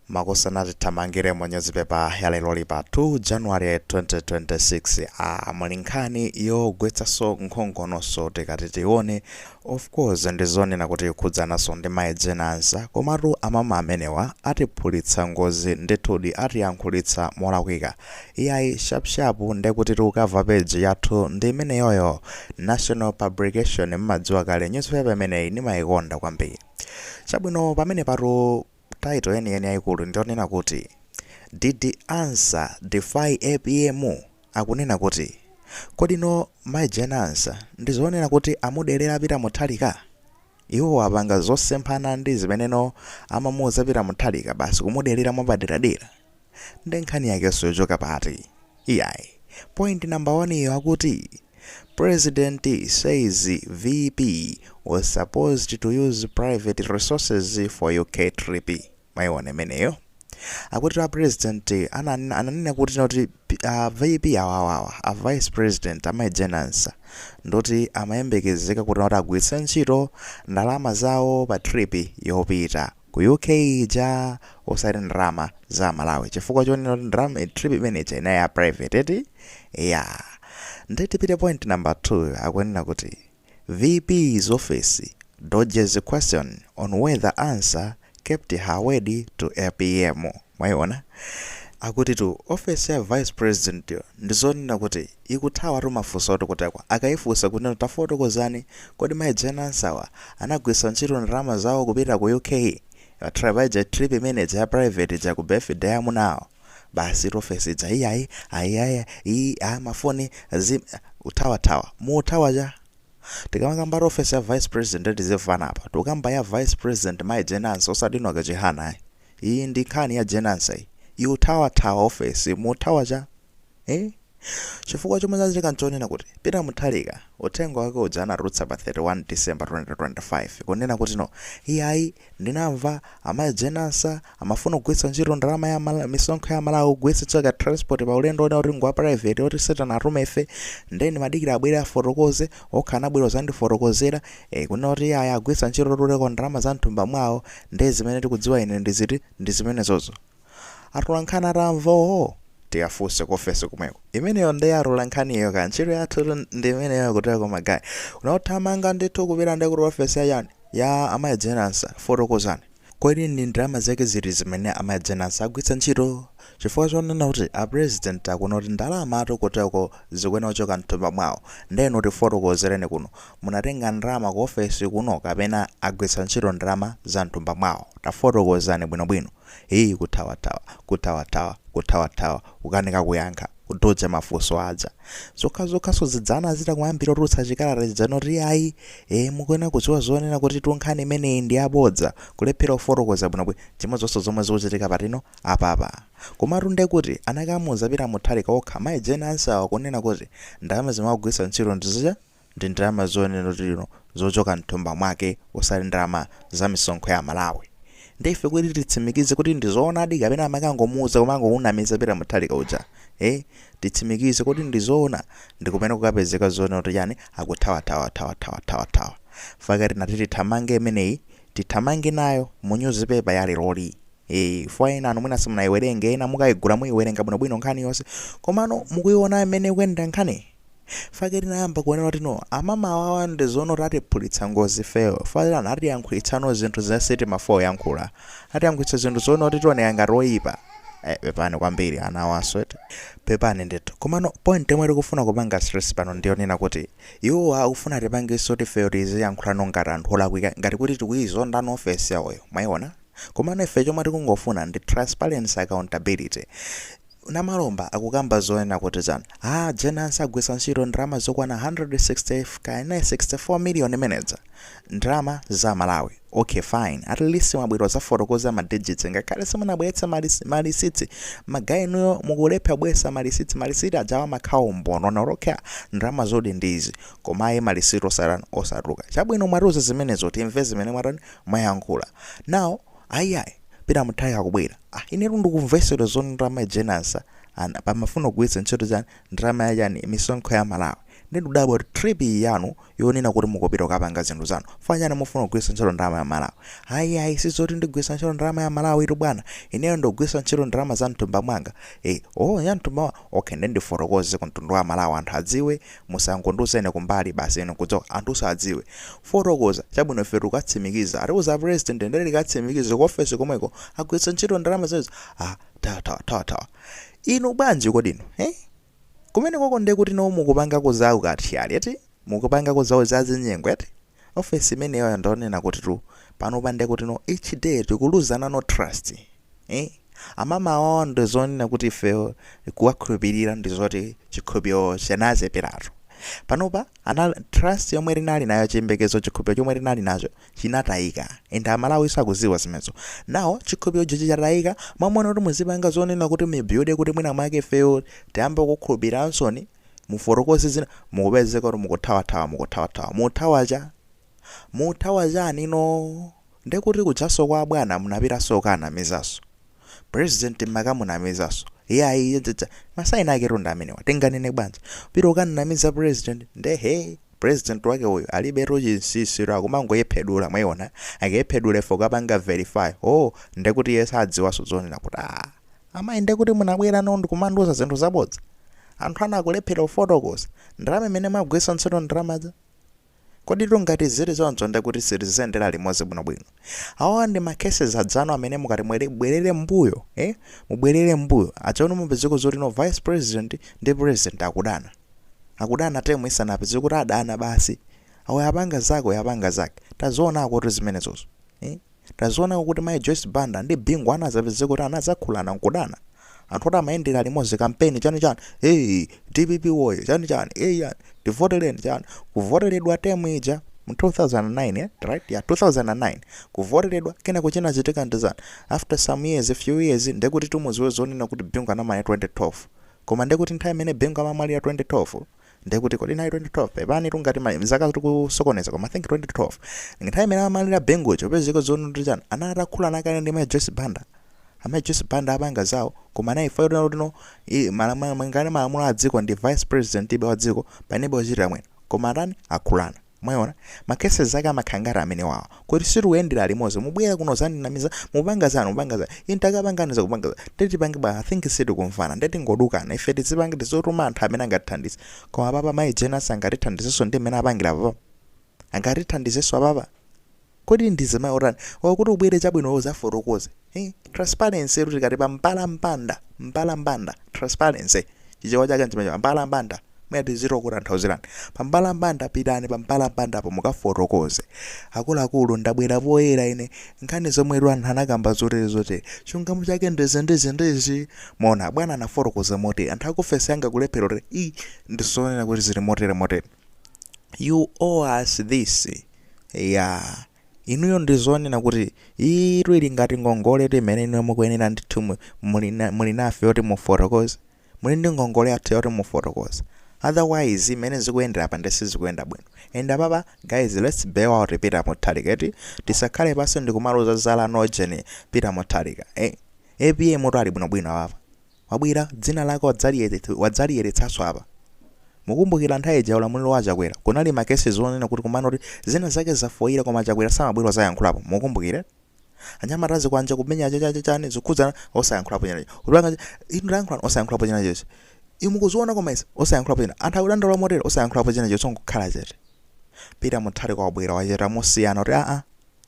Makusana titamangire mwenyezipepa ya lero lipa 2 January 2026 mulinkhani yogwetsaso nkhongononso tikati tione of course ndizonena kuti ikhudzanaso ndi mayejenansa komatu amama amenewa atiphulitsa ngozi ndithudi atiyankhulitsa molakwika iyayi shapshapu ndekuti tiukava peji yathu ndi imeneyoyo National Publication mmadziwa kale newspaper imeneyi nimayikonda kwambiri chabwino pamene patu title yeniyeni yayikulu ndionena kuti did the answer defy APM akunena kuti kodino mayejenansa ndizonena kuti amudelera pita muthalika iwo apanga zosemphana ndi zimeneno amamuza pita muthalika basi kumudelera mwapaderadera ndi nkhani yakenso yochoka pati iyayi point number 1 iyo akuti President says VP was supposed to use private resources for UK trip. Maione meneyo. Akuti wa president ananena kuti noti VP awawawa a vice president amayejenansa ndoti amayembekezeka kuti noti agwiritse ntchito ndalama zawo pa trip yopita ku UK ja osati ndalama za Malawi chifukwa chonena kuti ndalama trip imeneyi inayi ya private eti yeah. Nditipite point number 2 akunena kuti VP's office dodges the question on whether answer kept her word to APM. Mwayiona akuti tu office ya vice president ndizonena kuti ikuthawa mafunso kutekwa akayifunsa kuti tafotokozani kodi mayejenansawa anagwiritsa ntchito ndalama zawo kupita ku UK travel trip manager ya private ja ku birthday ya munawo basi office ja iyayi mafoni uthawa muuthawa ja tikamangamba office ya vice president tizifana apa tukamba ya vice president mayejenansa osadinwa kachihana iyi ndi nkhani ya jenansa iyi uthawa office muuthawa ja chifukwa chomwe chachitika nchonena kuti pita muthalika uthenga wake uja anatulutsa pa 31 December 2025 kunena kuti no iyayi ndinamva amayejenansa amafuna kugwiritsa ntchito ndalama ya misonkho ya Malawi kugwiritsa ntchito transport pa ulendo one oti ngwa private oti setana arumefe ndeni madikira abwera afotokoze okhana abwera zandifotokozera kunena kuti iyayi agwiritsa ntchito tuleko ndalama za mthumba mwawo ndi zimene tikudziwa ine ndi zimenezozo atulankhana atamvawo tiyafunse kofesi kumweko imeneyo ndi yarula nkhaniyo kantchito yathu ndi imeneyo kuteko magayi unauthamanga ndithu kupita ndi kuti ofesi yayani ya amayejenansa fotokozani kodi ndi ndalama zake ziti zimene amayejenansa agwiritsa ntchito chifukwa chonena kuti a president akuona kuti ndalama atu kuteko zikuyenera kuchoka mthumba mwawo ndeno tifotokozereni kuno munatenga ndalama ku ofesi kuno kapena agwiritsa ntchito ndalama za mthumba mwawo tafotokozani bwinobwino iyi kuthawa ukanika kuyankha kudoja mafunso aja zokhazo zidzana zita kuyambira otulutsa chikalata chidzanoti ayi mukuyenera kudziwa zonena kuti tunkhani imeneyi ndi abodza kulephera kufotokoza bwinobwino chimodzinso zomwe zikuchitika patino apapa komatu ndekuti anakamuza pita muthalika okha mayejenansa kunena kuti ndalama zimagwiritsa ntchito ndi ndalama zonena kuti zochoka mthumba mwake osati ndalama za misonkho ya Malawi ndife kuti titsimikize kuti ndizoonadi kapena amakangomuza komangounamiza pita muthalika uja titsimikize kuti ndizoona ndikumene kukapezeka zoona kuti yani akuthawa fakati nati tithamange imeneyi tithamange nayo mu newspaper ya leroli fwa ina anu mwina simunayiwerenge ina mukayigula muyiwerenga bwinobwino nkhani yonse komano mukuyiona imene ikuyenda nkhani faketi nayamba kuonera kuti no amama awawa ndizoona kuti atiphulitsa ngozi feyo faketi anu atiyankhulitsano zinthu zaseti mafo yankhula atiyankhulitsa zinthu zoona kuti tioneka ngati oyipa pepani kwambiri anawaswete pepani ndithu komano point imwe tikufuna kupanga stress pano ndionena kuti iwo akufuna tipangenso kuti feyo tiziyankhulano ngati anthu olakwika ngati kuti tikuyizonda no office yawoyo mwayiona komano ife chomwe tikungofuna ndi transparency accountability namalomba akukamba zoena kuti chani jenansa agwiritsa ntchito ndalama zokwana 164 million menedza ndalama za Malawi okay fine at least mwabwera zafotokoza ma digits ngakhale simunabweretsa malisitsi magayinuyo mukulepha bwesa malisiti ajawa makhawo mbono naroka ndalama zodi ndizi komaye malisiti osaruka chabwino mwaruza zimenezo timve zimene mwarani mwayankhula now ayayi pita muthalika kubwera inetu ndikumvesero zonera mayejenansa pamafuna kugwiritsa ntchito chani ndalama yachani misonkho ya Malawi ndidabwa trip yanu yonena kuti mukupita kukapanga zinthu zanu fanyana mufuna kugwisa ntchito ndalama ya Malawi. Ayi sizoti ndigwisa ntchito ndalama ya Malawi itu bwana, ineyo ndogwisa ntchito ndalama za mtumba mwanga. Ya mtumba okay, ndifotokoze ku mtundu wa Malawi anthu adziwe, musangondusa ine kumbali basi ine kudzoka anthu sadziwe. Fotokoza chabwino ife tukatsimikiza atiuza president ndere likatsimikiza ku office komweko agwisa ntchito ndalama zezo. Tawa inu bwanji kodino kumene koko ndiye kuti no mukupanga kuzawu kathyali ati mukupanga kuzawu zazinyengo ati office imeneyo ndonena kuti tu pano pande kuti no each day tikuluzana no trust amama awo ndizonena kuti ife kuwakhulupirira ndizoti chikhulupiriro chenaze piratu panopa ana trust yomwe linali nayo chiyembekezo chikhulupiriro chomwe linali nacho chinatayika ende Amalawi sakuziwa zimenezo. Nawo chikhulupiriro chichi chatayika mwamona kuti muzipanga zonena kuti mibuilde kuti mwina mwake ifeyo tiyambe kukhulupirira ansoni mufotokoze zina mukupezeka kuti muthawa chani no ndekuti kujaso kwa bwana munapita sokana mizaso president makamu na mizaso masaina ake ronda amenewa tenganene bwanji piro kanamiza president ndehe president wake uyu alibe rojinsisiro akumango yephedula mwaiona akephedule fokapanga verify ndekuti yesa adziwaso zonena kuti amayi ndekuti munabwera nondo kumanduza zinthu zabodza anthu anakulephera ufotokoza ndalama imene magwisa ntchito ndalamaza kodi ngati ziri zonzo ndekuti sirizendera limodzi bwinobwino. Awa ndi macases adzano amene mukati bwerere mbuyo mubwerere mbuyo achaona mupezeko zoti no vice president ndi president akudana temu isanapezeko kuti adana basi awo yapanga zake taziona kuti zimenezozo taziona kuti mai Joyce Banda ndi Bingu anazapezeko kuti anazakhulana nkudana anthu oti amayendera limodzi kampeni chani DPP woyo chani tivoteleni chani kuvoteredwa temu ija mu 2009 right 2009 kuvoteredwa kena kuchina chitika ndizana after some years a few years ndekuti tumuziwe zonena kuti Bingu anamali 2012 koma ndekuti nthawi imene Bingu amamali ya 2012 ndekuti kodi nayi 2012 pepani tungati mzaka tikusokoneza koma I think 2012 nthawi imene amamali ya Bingu cho pezeko zonena chani anatakhulana kale ndi mai Joyce Banda abanga zawo koma nayi fayo lino malamulo adziko ndi vice president ibe wa dziko panebe ochitira mwena koma atani akhulana mwayona makese zake amakhangara amene wawo kuti siruendera limodzi mubwera kuno zaninamiza mupanga zanu intakapangani zakupanga teti pange ba I think sitikumvana ndeti ngodukana ife tizipange tizotuma anthu amene angatithandize koma papa mai Jonas angatithandizenso ndi mmene apangira papa angatithandizenso papa kodi ndizima orani wakuti ubwere chabwino zafotokoze transparency kuti kati pa mpalambanda transparency chichewa chake nchimecho mpalambanda mwati ziro kuti anthauzirani pambalambanda pitani pampalambanda apo mukafotokoze akuluakulu ndabwera poyera ine nkhani zomwe anthu anakamba zotere chungamo chake ndizi mona bwana anafotokoza motere anthu akufesa yanga kulephera kuti ndisonena kuti zili motere you owe us this inuyo ndizonena kuti iru ili ngati ngongole imene inu mukuyenera ndithu muli nafe yoti mufotokoze muli ndi ngongole yathu yoti mufotokoze otherwise imene zikuyendera pa ndesi zikuyenda bwino and papa guys let's bail out Peter Mutharika tisakhale paso ndikumaluza zala nojeni Peter Mutharika APM moto ali bwinobwino apa wabwira dzina lake wadzaliyeretsanso apa mukumbukira nthawi ija ulamuliro wa Chakwera kunali makesi zonena kuti kumano kuti zina zake zafoira koma Chakwera samabwera zayankhulapo mukumbukire anyamatazi kwanja kumenya chachachani zikhudzana osayankhulapo chinacho ulanga inu layankhula osayankhulapo chinacho imukuziona koma isa osayankhulapo china anthu akudandaula motero osayankhulapo chinacho songokhala chete Peter Mutharika wabwera wachita mosiyana kuti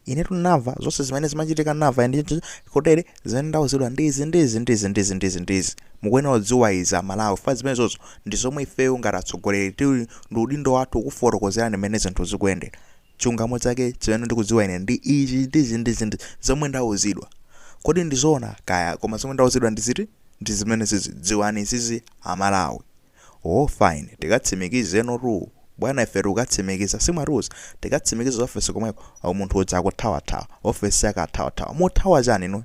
ine tunamva zonse zimene zimachitika nava ndi kotere zendawuzidwa ndizi mukwena odziwa iza Malawi fa zimene zozo ndi zomwe ifeyo ngati atsogoleri tili ndi udindo wathu kufotokozerani mmene zinthu zikuyendera chungamo chake chimene ndikudziwa ine ndi ichi ndizi zomwe ndawuzidwa kodi ndizoona kaya koma zomwe ndawuzidwa ndiziti ndi zimene zidziwani zizi Amalawi fine tikatsimikize notu bwana ife tukatsimikiza simwaruza tikatsimikiza office komweko au munthu udza kuthawa office yake athawa muthawa chani no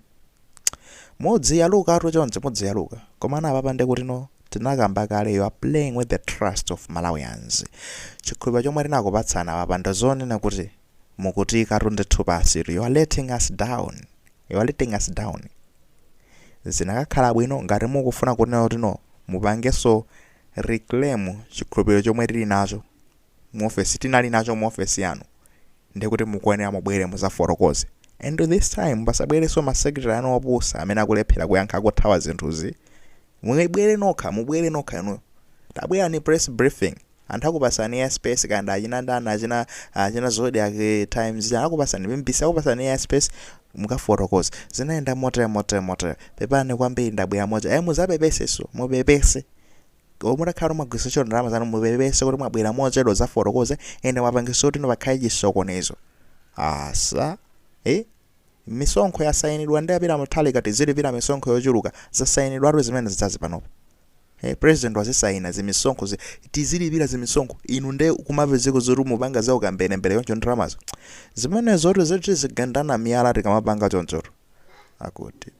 modziyaluka ato chonse modziyaluka koma na papa ndekuti no tinakamba kale you are playing with the trust of Malawians chikhulupiriro chomwe tinakupatsana papa ndazonena kuti mukutika tunde pasi you are letting us down zinakakhala bwino ngati mukufuna kunena kuti no mupangeso reclaim chikhulupiriro chomwe tili nacho mu office tinali nacho mu office yanu ndikuti mukuyenera mubwere muzafotokoze. And this time pasabwereso masekretary anu opusa amene akulephera kuyankha akuthawa zinthuzi. Mubwere nokha inu. Tabwera ni press briefing. Anthu akupasani space kandi achina Zodiac Times akupasani BBC akupasani space mukafotokoze. Zinaenda motere. Pepani kwambiri ndabwera moja. Muzapepeseso, mubepese. Mutakhala mwagwisa cho ndalama zanu mubepese kuti mwabwera moja do zafotokoze ende mwapangiso kuti nopakhale chisokonezo. Asa misonkho yasayinidwa ndi apita muthali kati zilipira misonkho yochuluka zasayinidwa zimene zidzazi panopo. President wazisayina zimisonkho tizilipira zimisonkho inu nde kumapezeko zoti mupanga zawo kambene mbere yoncho ndalamazo zimene zoti zigandana miyala tikamapanga chonchoro akuti